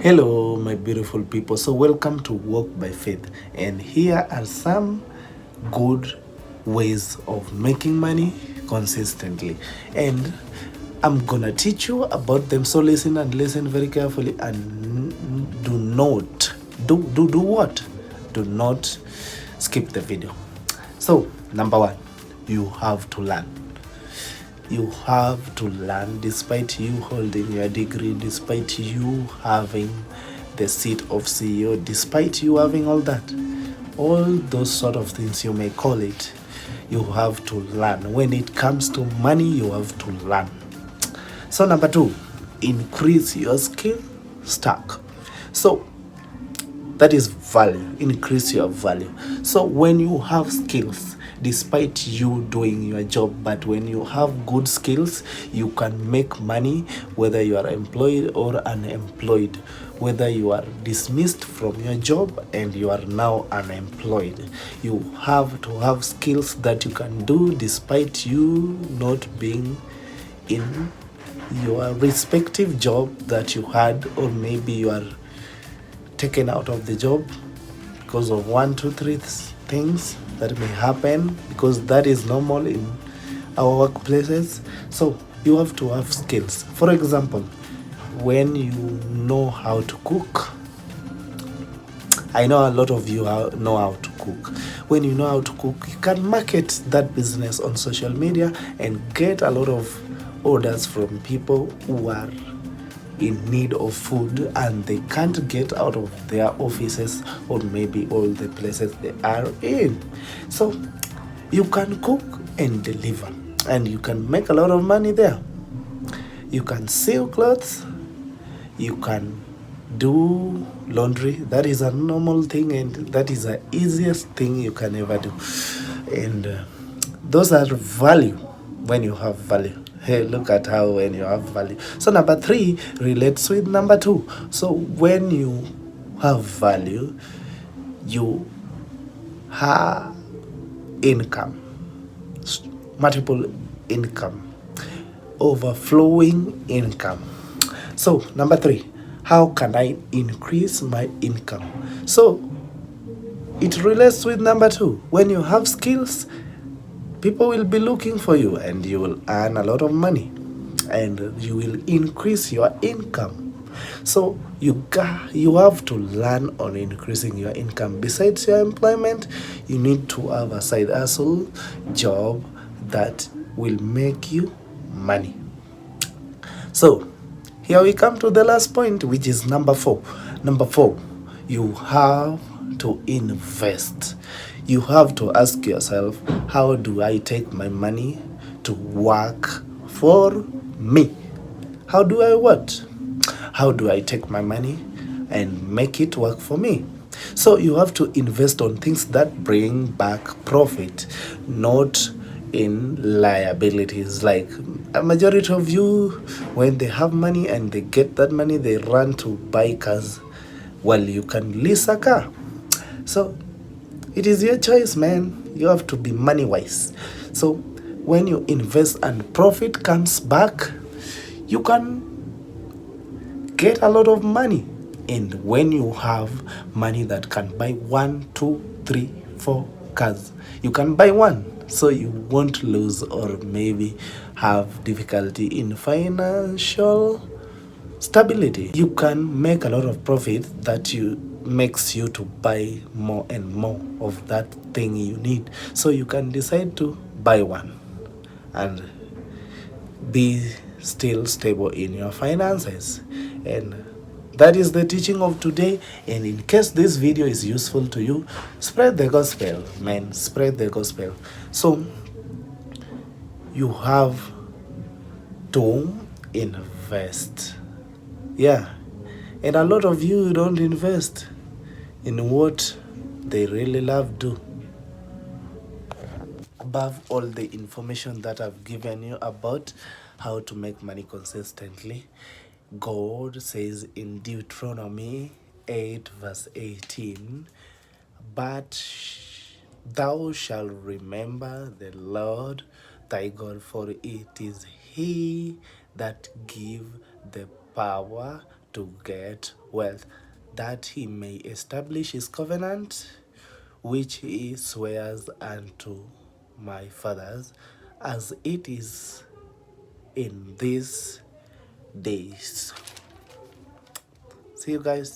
Hello, my beautiful people. So, welcome to Walk by Faith, and here are some good ways of making money consistently. And I'm gonna teach you about them. So, listen and listen very carefully, and do not do what? Do not skip the video. So, number one, you have to learn. You have to learn despite you holding your degree, despite you having the seat of CEO, despite you having all that, all those sort of things you may call it, you have to learn. When it comes to money, you have to learn. So, number two, increase your skill stack. So, that is value, increase your value. So when you have skills, despite you doing your job, but when you have good skills, you can make money whether you are employed or unemployed, whether you are dismissed from your job and you are now unemployed. You have to have skills that you can do despite you not being in your respective job that you had, or maybe you are taken out of the job because of one, two, three things that may happen, because that is normal in our workplaces. So you have to have skills. For example, when you know how to cook, I know a lot of you know how to cook. When you know how to cook, you can market that business on social media and get a lot of orders from people who are in need of food and they can't get out of their offices or maybe all the places they are in. So you can cook and deliver, and you can make a lot of money there. You can sew clothes, you can do laundry. That is a normal thing, and that is the easiest thing you can ever do. And those are value. When you have value, hey, look at how when you have value. So number three relates with number two. So when you have value, you have income, multiple income, overflowing income. So number three, how can I increase my income? So it relates with number two. When you have skills, people will be looking for you and you will earn a lot of money and you will increase your income. So you have to learn on increasing your income. Besides your employment, you need to have a side hustle job that will make you money. So here we come to the last point, which is number four. Number four, you have to invest. You have to ask yourself, how do I take my money to work for me? How do I what? How do I take my money and make it work for me? So you have to invest on things that bring back profit, not in liabilities. Like a majority of you, when they have money and they get that money, they run to buy cars. Well, you can lease a car. So it is your choice, man. You have to be money wise. So when you invest and profit comes back, you can get a lot of money. And when you have money that can buy 1, 2, 3, 4 cars, you can buy one. So you won't lose or maybe have difficulty in financial stability. You can make a lot of profit that you makes you to buy more and more of that thing you need. So you can decide to buy one and be still stable in your finances. And that is the teaching of today. And in case this video is useful to you, spread the gospel, man. Spread the gospel. So you have to invest. Yeah. And a lot of you don't invest in what they really love do. Above all the information that I've given you about how to make money consistently, God says in Deuteronomy 8 verse 18, but thou shalt remember the Lord thy God, for it is he that give the power to get wealth, that he may establish his covenant which he swears unto my fathers, as it is in these days. See you guys.